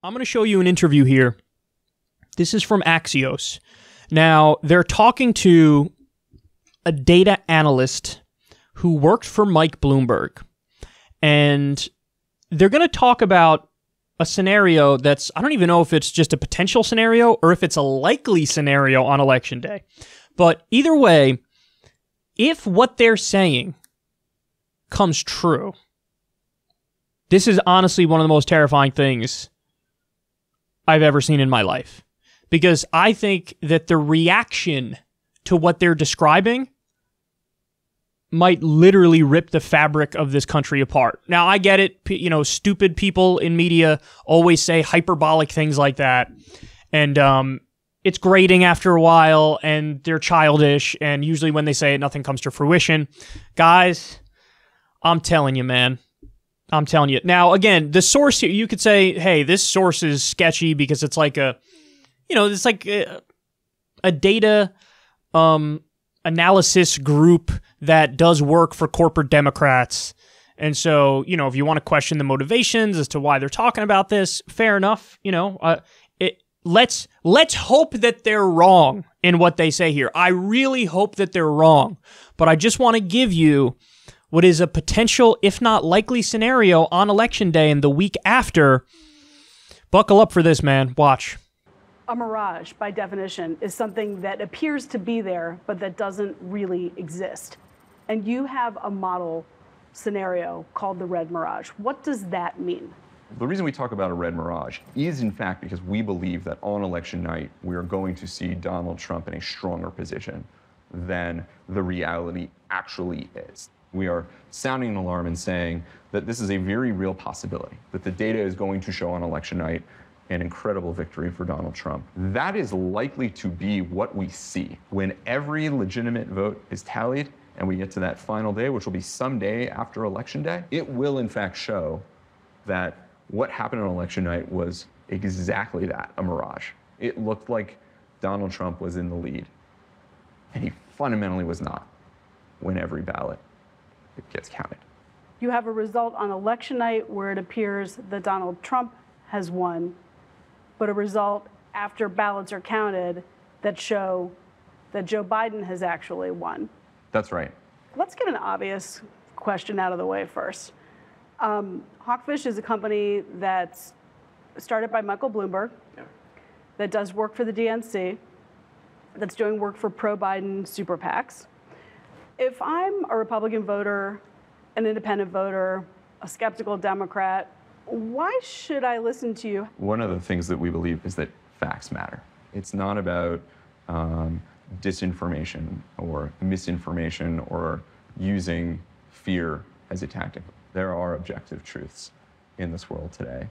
I'm going to show you an interview here. This is from Axios. Now, they're talking to a data analyst who worked for Mike Bloomberg. And they're going to talk about a scenario that's, I don't even know if it's just a potential scenario or if it's a likely scenario on Election Day. But either way, if what they're saying comes true, this is honestly one of the most terrifying things I've ever seen in my life. Because I think that the reaction to what they're describing might literally rip the fabric of this country apart. Now, I get it. You know, stupid people in media always say hyperbolic things like that. And it's grating after a while, and they're childish. And usually when they say it, nothing comes to fruition. Guys, I'm telling you, man. I'm telling you. Now, again, the source here, you could say, hey, this source is sketchy because it's like a, you know, it's like a data analysis group that does work for corporate Democrats. And so, you know, if you want to question the motivations as to why they're talking about this, fair enough. You know, let's hope that they're wrong in what they say here. I really hope that they're wrong. But I just want to give you what is a potential, if not likely, scenario on Election Day and the week after. Buckle up for this, man. Watch. A mirage, by definition, is something that appears to be there, but that doesn't really exist. And you have a model scenario called the red mirage. What does that mean? The reason we talk about a red mirage is, in fact, because we believe that on election night, we are going to see Donald Trump in a stronger position than the reality actually is. We are sounding an alarm and saying that this is a very real possibility, that the data is going to show on election night an incredible victory for Donald Trump. That is likely to be what we see when every legitimate vote is tallied and we get to that final day, which will be some day after Election Day. It will, in fact, show that what happened on election night was exactly that, a mirage. It looked like Donald Trump was in the lead, and he fundamentally was not when every ballot gets counted. You have a result on election night where it appears that Donald Trump has won, but a result after ballots are counted that show that Joe Biden has actually won. That's right. Let's get an obvious question out of the way first. Hawkfish is a company that's started by Michael Bloomberg, that does work for the DNC, that's doing work for pro-Biden super PACs. If I'm a Republican voter, an independent voter, a skeptical Democrat, why should I listen to you? One of the things that we believe is that facts matter. It's not about disinformation or misinformation or using fear as a tactic. There are objective truths in this world today.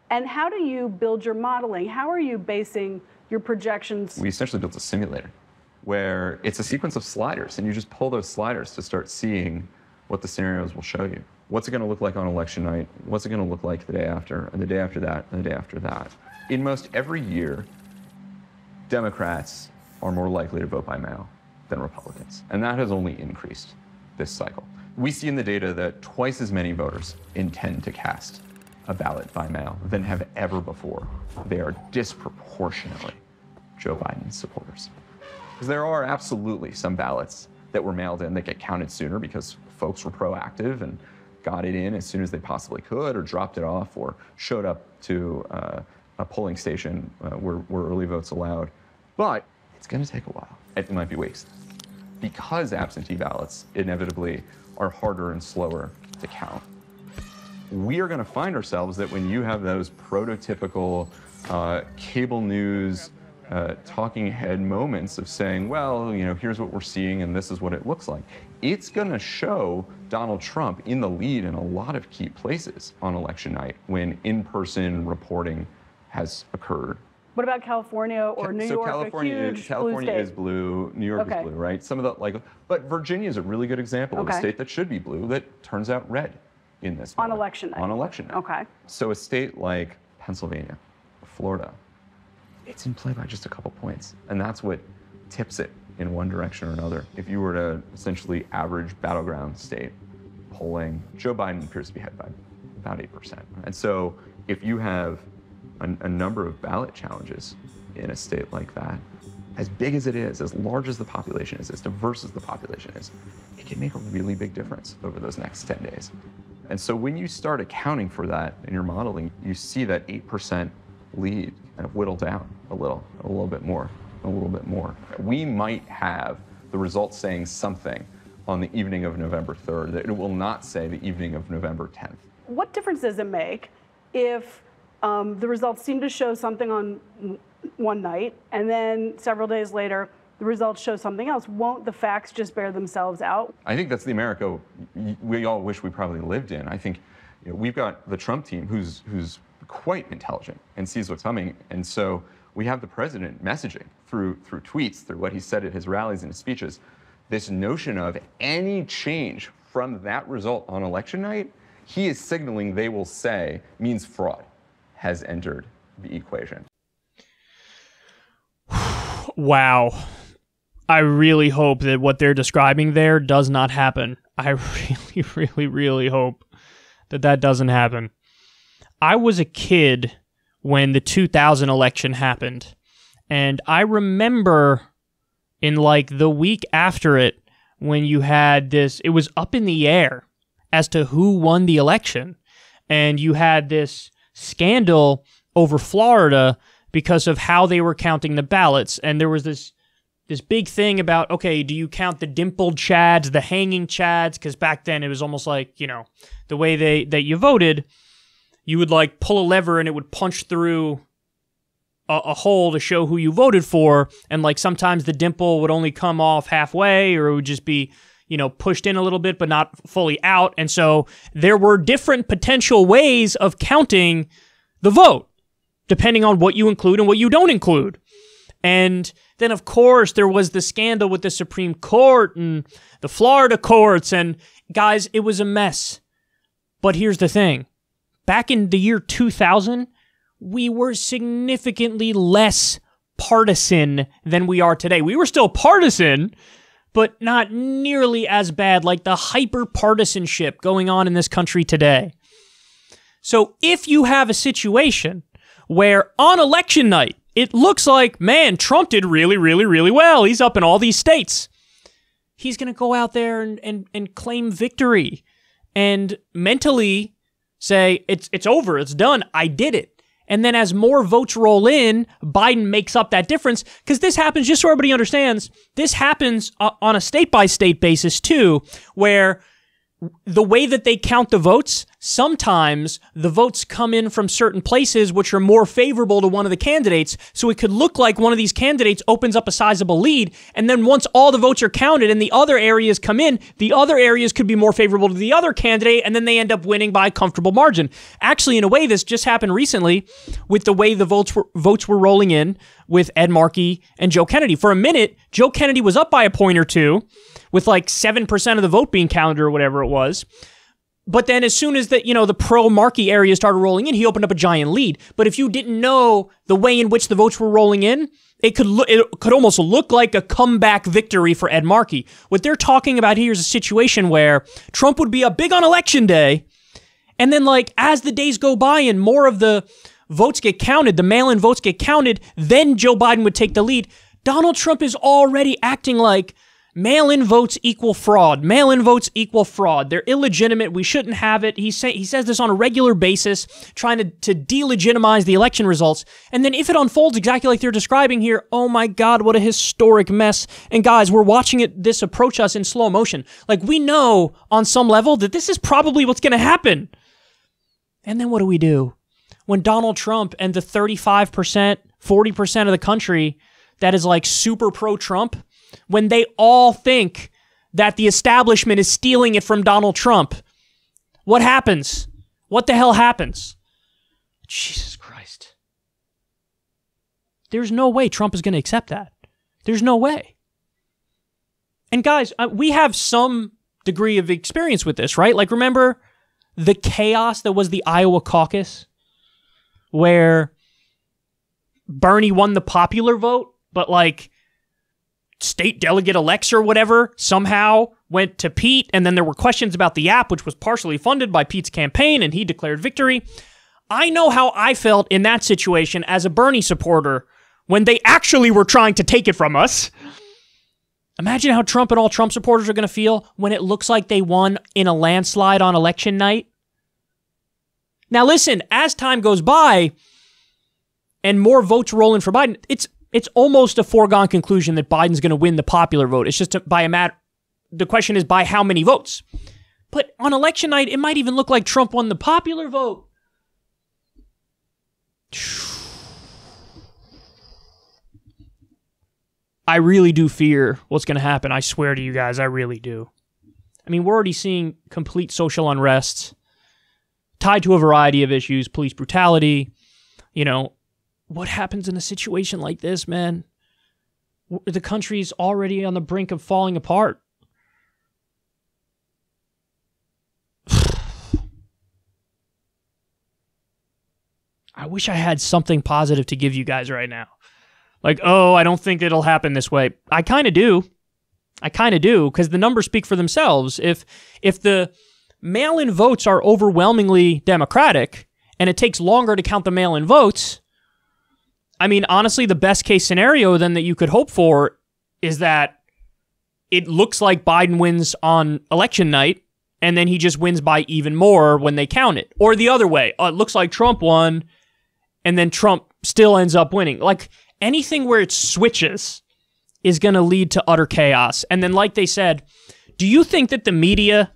And how do you build your modeling? How are you basing your projections? We essentially built a simulator where it's a sequence of sliders, and you just pull those sliders to start seeing what the scenarios will show you. What's it going to look like on election night? What's it going to look like the day after, and the day after that, and the day after that? In most every year, Democrats are more likely to vote by mail than Republicans, and that has only increased this cycle. We see in the data that twice as many voters intend to cast a ballot by mail than have ever before. They are disproportionately Joe Biden's supporters. Because there are absolutely some ballots that were mailed in that get counted sooner because folks were proactive and got it in as soon as they possibly could, or dropped it off, or showed up to a polling station where early votes allowed. But it's going to take a while. It might be weeks. Because absentee ballots inevitably are harder and slower to count. We are going to find ourselves that when you have those prototypical cable news talking head moments of saying, well, you know, here's what we're seeing and this is what it looks like, it's going to show Donald Trump in the lead in a lot of key places on election night when in-person reporting has occurred. What about California or New York? California is blue. New York is blue, right? Some of the but Virginia is a really good example of a state that should be blue that turns out red in this moment. On election night. On election night. Okay. So a state like Pennsylvania, Florida, it's in play by just a couple points, and that's what tips it in one direction or another. If you were to essentially average battleground state polling, Joe Biden appears to be ahead by about 8%. And so if you have a number of ballot challenges in a state like that, as big as it is, as large as the population is, as diverse as the population is, it can make a really big difference over those next 10 days. And so when you start accounting for that in your modeling, you see that 8% lead kind of whittle down a little bit more, a little bit more. We might have the results saying something on the evening of November 3rd that it will not say the evening of November 10th. What difference does it make if the results seem to show something on one night and then several days later the results show something else? Won't the facts just bear themselves out? I think that's the America we all wish we probably lived in. I think we've got the Trump team who's quite intelligent and sees what's coming, and so we have the president messaging through tweets, through what he said at his rallies and his speeches, this notion of any change from that result on election night, he is signaling they will say means fraud has entered the equation. Wow. I really hope that what they're describing there does not happen. I really, really, really hope that that doesn't happen. I was a kid when the 2000 election happened, and I remember in like the week after it when you had this, it was up in the air as to who won the election, and you had this scandal over Florida because of how they were counting the ballots, and there was this big thing about, okay, do you count the dimpled chads, the hanging chads? Because back then it was almost like, the way that you voted, you would like pull a lever and it would punch through a hole to show who you voted for, and like sometimes the dimple would only come off halfway, or it would just be, pushed in a little bit but not fully out. And so there were different potential ways of counting the vote, depending on what you include and what you don't include. And then, of course, there was the scandal with the Supreme Court and the Florida courts. And guys, it was a mess. But here's the thing. Back in the year 2000, we were significantly less partisan than we are today. We were still partisan, but not nearly as bad like the hyper-partisanship going on in this country today. So if you have a situation where on election night, it looks like, man, Trump did really, really, really well. He's up in all these states. He's going to go out there and claim victory and mentally say, it's over, it's done, I did it. And then as more votes roll in, Biden makes up that difference. Because this happens, just so everybody understands, this happens on a state-by-state basis too, where the way that they count the votes, sometimes the votes come in from certain places which are more favorable to one of the candidates, so it could look like one of these candidates opens up a sizable lead, and then once all the votes are counted and the other areas come in, the other areas could be more favorable to the other candidate, and then they end up winning by a comfortable margin. Actually, in a way, this just happened recently with the way the votes were rolling in with Ed Markey and Joe Kennedy. For a minute, Joe Kennedy was up by a point or two, with like 7% of the vote being counted or whatever it was. But then as soon as the pro-Markey area started rolling in, he opened up a giant lead. But if you didn't know the way in which the votes were rolling in, it could almost look like a comeback victory for Ed Markey. What they're talking about here is a situation where Trump would be up big on election day, and then like as the days go by and more of the votes get counted, the mail-in votes get counted, then Joe Biden would take the lead. Donald Trump is already acting like mail-in votes equal fraud. Mail-in votes equal fraud. They're illegitimate. We shouldn't have it. He says this on a regular basis, trying to delegitimize the election results. And then if it unfolds exactly like they're describing here, oh my God, what a historic mess. And guys, we're watching this approach us in slow motion. Like we know on some level that this is probably what's going to happen. And then what do we do? When Donald Trump and the 35%, 40% of the country that is like super pro-Trump, when they all think that the establishment is stealing it from Donald Trump, what happens? What the hell happens? Jesus Christ. There's no way Trump is going to accept that. There's no way. And guys, we have some degree of experience with this, right? Like remember the chaos that was the Iowa caucus where Bernie won the popular vote, but like state delegate elects or whatever somehow went to Pete, and then there were questions about the app, which was partially funded by Pete's campaign, and he declared victory. I know how I felt in that situation as a Bernie supporter when they actually were trying to take it from us. Imagine how Trump and all Trump supporters are going to feel when it looks like they won in a landslide on election night. Now listen, as time goes by and more votes roll in for Biden, it's almost a foregone conclusion that Biden's going to win the popular vote. It's just by a matter. The question is by how many votes. But on election night, it might even look like Trump won the popular vote. I really do fear what's going to happen. I swear to you guys, I really do. I mean, we're already seeing complete social unrest tied to a variety of issues, police brutality. You know, what happens in a situation like this, man? The country's already on the brink of falling apart. I wish I had something positive to give you guys right now. Like, oh, I don't think it'll happen this way. I kind of do. Because the numbers speak for themselves. If the mail-in votes are overwhelmingly Democratic, and it takes longer to count the mail-in votes, I mean, honestly, the best case scenario then that you could hope for is that it looks like Biden wins on election night, and then he just wins by even more when they count it. Or the other way. It looks like Trump won, and then Trump still ends up winning. Like, anything where it switches is going to lead to utter chaos. And then, like they said, do you think that the media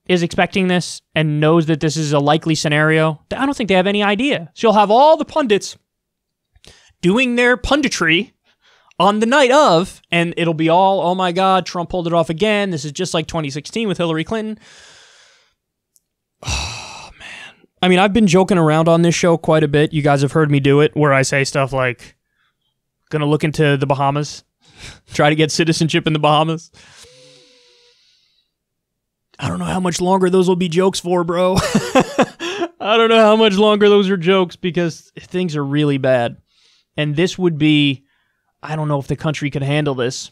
is expecting this and knows that this is a likely scenario? I don't think they have any idea. So you'll have all the pundits doing their punditry on the night of, and it'll be all, oh my God, Trump pulled it off again. This is just like 2016 with Hillary Clinton. Oh, man. I mean, I've been joking around on this show quite a bit. You guys have heard me do it, where I say stuff like, gonna look into the Bahamas, try to get citizenship in the Bahamas. I don't know how much longer those will be jokes for, bro. I don't know how much longer those are jokes, because things are really bad. And this would be, I don't know if the country could handle this.